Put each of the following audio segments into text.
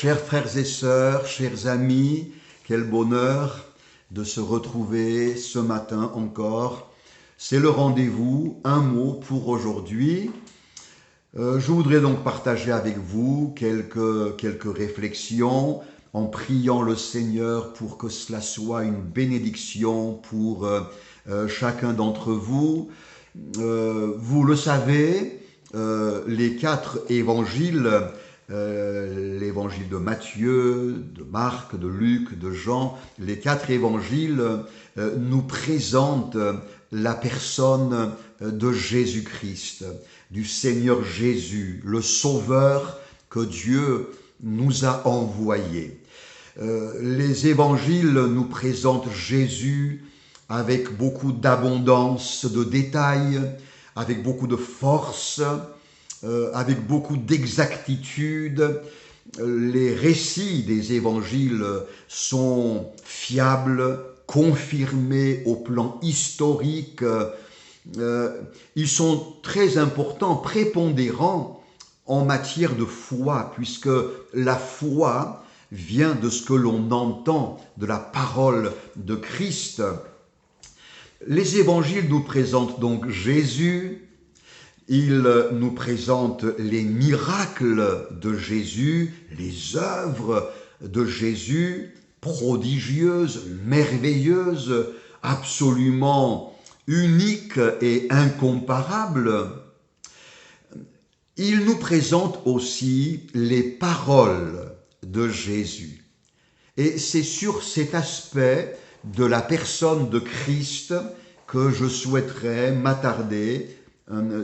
Chers frères et sœurs, chers amis, quel bonheur de se retrouver ce matin encore. C'est le rendez-vous, un mot pour aujourd'hui. Je voudrais donc partager avec vous quelques réflexions en priant le Seigneur pour que cela soit une bénédiction pour chacun d'entre vous. Vous le savez, les 4 évangiles, l'évangile de Matthieu, de Marc, de Luc, de Jean, les 4 évangiles nous présentent la personne de Jésus-Christ, du Seigneur Jésus, le Sauveur que Dieu nous a envoyé. Les évangiles nous présentent Jésus avec beaucoup d'abondance de détails, avec beaucoup de force, avec beaucoup d'exactitude. Les récits des évangiles sont fiables, confirmés au plan historique. Ils sont très importants, prépondérants en matière de foi, puisque la foi vient de ce que l'on entend, de la parole de Christ. Les évangiles nous présentent donc Jésus, ils nous présentent les miracles de Jésus, les œuvres de Jésus, prodigieuses, merveilleuses, absolument uniques et incomparables. Ils nous présentent aussi les paroles de Jésus. Et c'est sur cet aspect de la personne de Christ que je souhaiterais m'attarder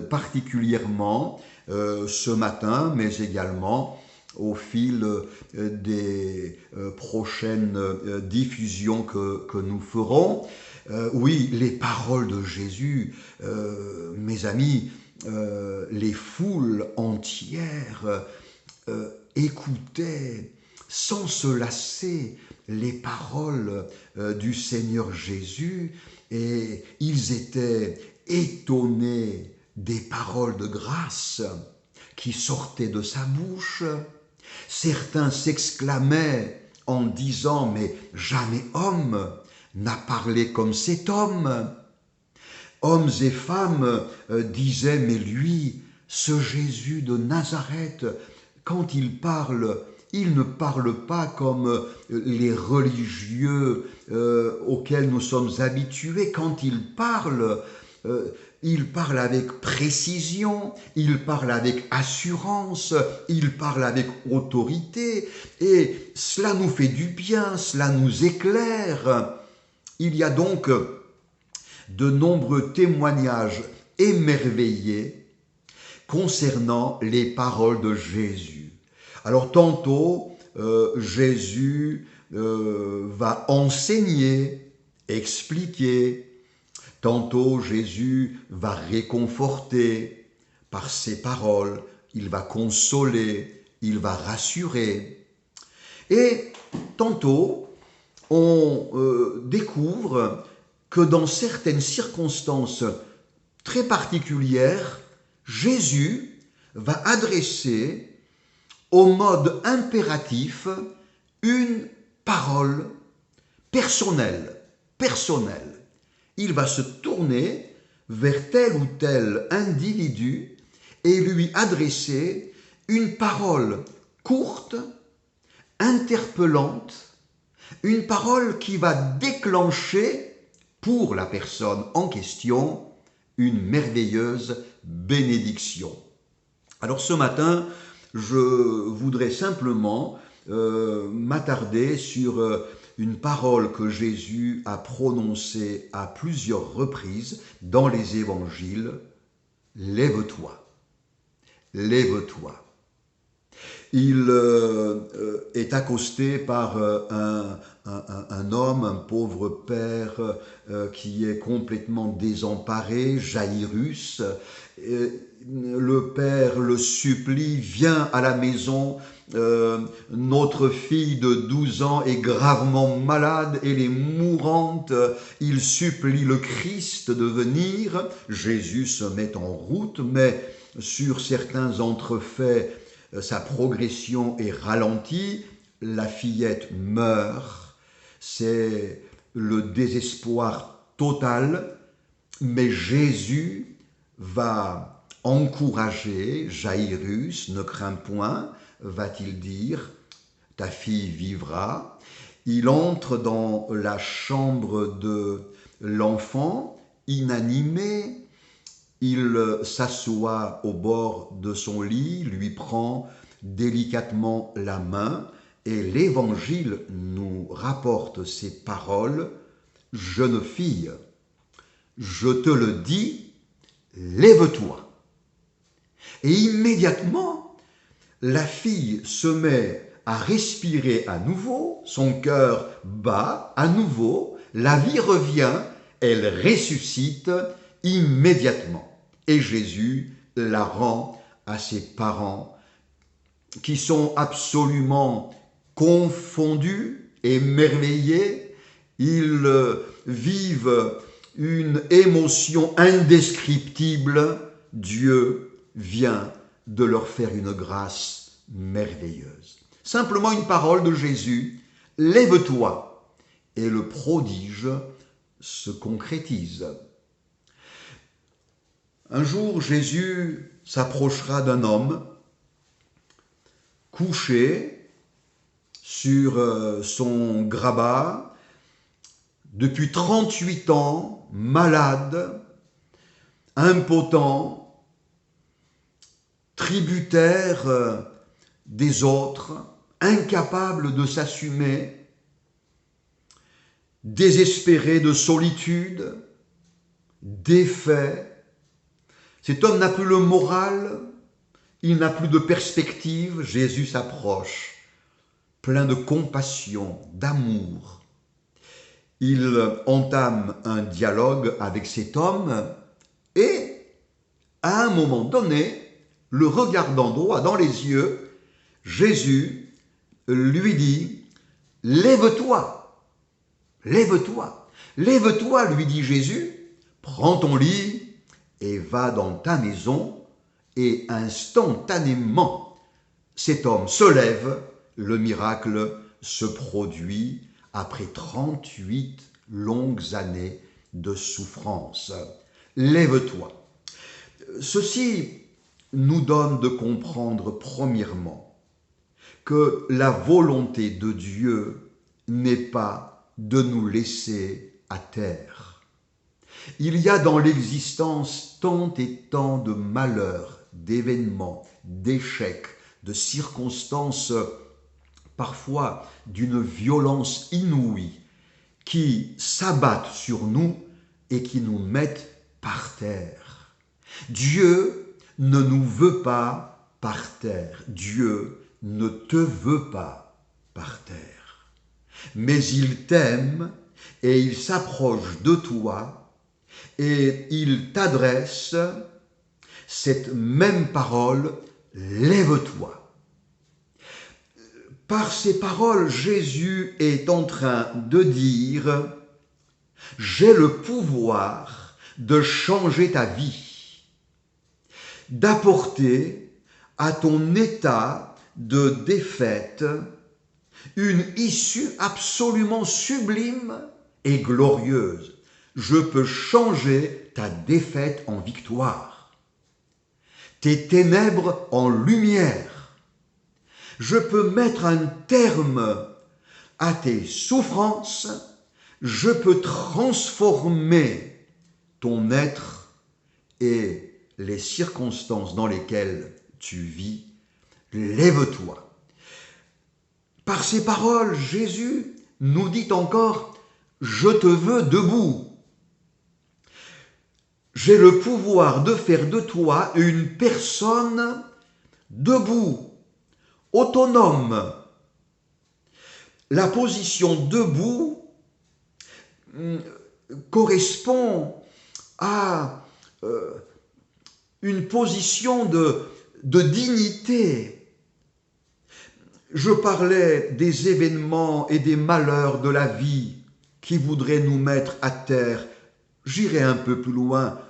particulièrement ce matin, mais également au fil des prochaines diffusions que nous ferons. Oui, les paroles de Jésus, mes amis, les foules entières écoutaient sans se lasser les paroles du Seigneur Jésus et ils étaient étonnés des paroles de grâce qui sortaient de sa bouche. Certains s'exclamaient en disant « Mais jamais homme n'a parlé comme cet homme ». Hommes et femmes disaient « Mais lui, ce Jésus de Nazareth, quand il parle, il ne parle pas comme les religieux auxquels nous sommes habitués. Quand il parle avec précision, il parle avec assurance, il parle avec autorité, et cela nous fait du bien, cela nous éclaire. » Il y a donc de nombreux témoignages émerveillés concernant les paroles de Jésus. Alors tantôt, Jésus va enseigner, expliquer. Tantôt, Jésus va réconforter par ses paroles, il va consoler, il va rassurer. Et tantôt, on découvre que dans certaines circonstances très particulières, Jésus va adresser au mode impératif une parole personnelle. Il va se tourner vers tel ou tel individu et lui adresser une parole courte, interpellante, une parole qui va déclencher pour la personne en question une merveilleuse bénédiction. Alors ce matin, je voudrais simplement m'attarder sur une parole que Jésus a prononcée à plusieurs reprises dans les évangiles. Lève-toi, lève-toi. Il est accosté par un homme, un pauvre père qui est complètement désemparé, Jaïrus. Le père le supplie, viens à la maison, notre fille de 12 ans est gravement malade, elle est mourante, il supplie le Christ de venir. Jésus se met en route, mais sur certains entrefaits sa progression est ralentie, la fillette meurt, c'est le désespoir total, mais Jésus va encourager Jaïrus, ne crains point, va-t-il dire, ta fille vivra. Il entre dans la chambre de l'enfant, inanimé, il s'assoit au bord de son lit, lui prend délicatement la main, et l'Évangile nous rapporte ces paroles, « Jeune fille, je te le dis, lève-toi. » Et immédiatement, la fille se met à respirer à nouveau, son cœur bat à nouveau, la vie revient, elle ressuscite immédiatement. Et Jésus la rend à ses parents qui sont absolument confondus, émerveillés. Ils vivent une émotion indescriptible. Dieu vient de leur faire une grâce merveilleuse. Simplement une parole de Jésus, « Lève-toi » et le prodige se concrétise. Un jour, Jésus s'approchera d'un homme couché sur son grabat, depuis 38 ans, malade, impotent, tributaire des autres, incapable de s'assumer, désespéré de solitude, défait. Cet homme n'a plus le moral, il n'a plus de perspective. Jésus s'approche, plein de compassion, d'amour. Il entame un dialogue avec cet homme et, à un moment donné, le regardant droit dans les yeux, Jésus lui dit « Lève-toi, lève-toi, lève-toi » lui dit Jésus, « prends ton lit et va dans ta maison. » Et instantanément, cet homme se lève, le miracle se produit après 38 longues années de souffrance. Lève-toi. Ceci nous donne de comprendre premièrement que la volonté de Dieu n'est pas de nous laisser à terre. Il y a dans l'existence tant et tant de malheurs, d'événements, d'échecs, de circonstances parfois d'une violence inouïe qui s'abattent sur nous et qui nous mettent par terre. Dieu ne nous veut pas par terre. Dieu ne te veut pas par terre. Mais il t'aime et il s'approche de toi et il t'adresse cette même parole, lève-toi. Par ces paroles, Jésus est en train de dire, j'ai le pouvoir de changer ta vie, d'apporter à ton état de défaite une issue absolument sublime et glorieuse. Je peux changer ta défaite en victoire, tes ténèbres en lumière. Je peux mettre un terme à tes souffrances. Je peux transformer ton être et les circonstances dans lesquelles tu vis. Lève-toi. Par ces paroles, Jésus nous dit encore, je te veux debout. J'ai le pouvoir de faire de toi une personne debout, autonome. La position debout correspond à une position de dignité. Je parlais des événements et des malheurs de la vie qui voudraient nous mettre à terre. J'irai un peu plus loin.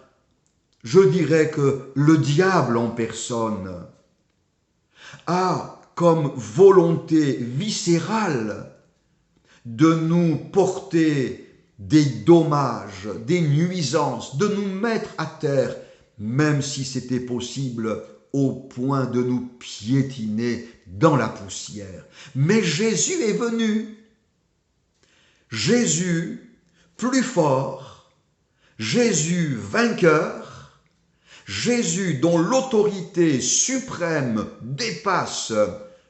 Je dirais que le diable en personne a comme volonté viscérale de nous porter des dommages, des nuisances, de nous mettre à terre, même si c'était possible, au point de nous piétiner dans la poussière. Mais Jésus est venu. Jésus, plus fort, Jésus vainqueur, Jésus dont l'autorité suprême dépasse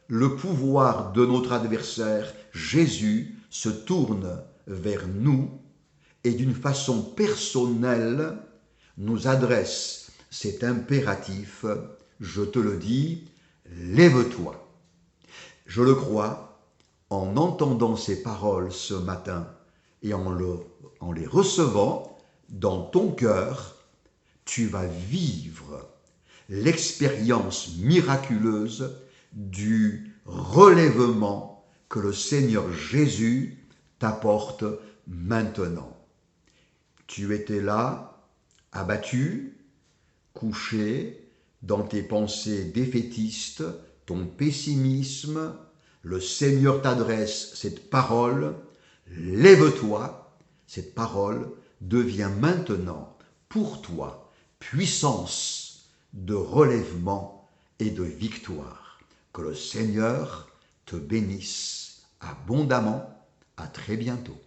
le pouvoir de notre adversaire, Jésus se tourne vers nous et d'une façon personnelle nous adresse cet impératif, je te le dis, lève-toi. Je le crois, en entendant ces paroles ce matin et en les recevant dans ton cœur, tu vas vivre l'expérience miraculeuse du relèvement que le Seigneur Jésus t'apporte maintenant. Tu étais là, abattu, couché dans tes pensées défaitistes, ton pessimisme. Le Seigneur t'adresse cette parole, lève-toi. Cette parole devient maintenant pour toi puissance de relèvement et de victoire. Que le Seigneur te bénisse abondamment. À très bientôt.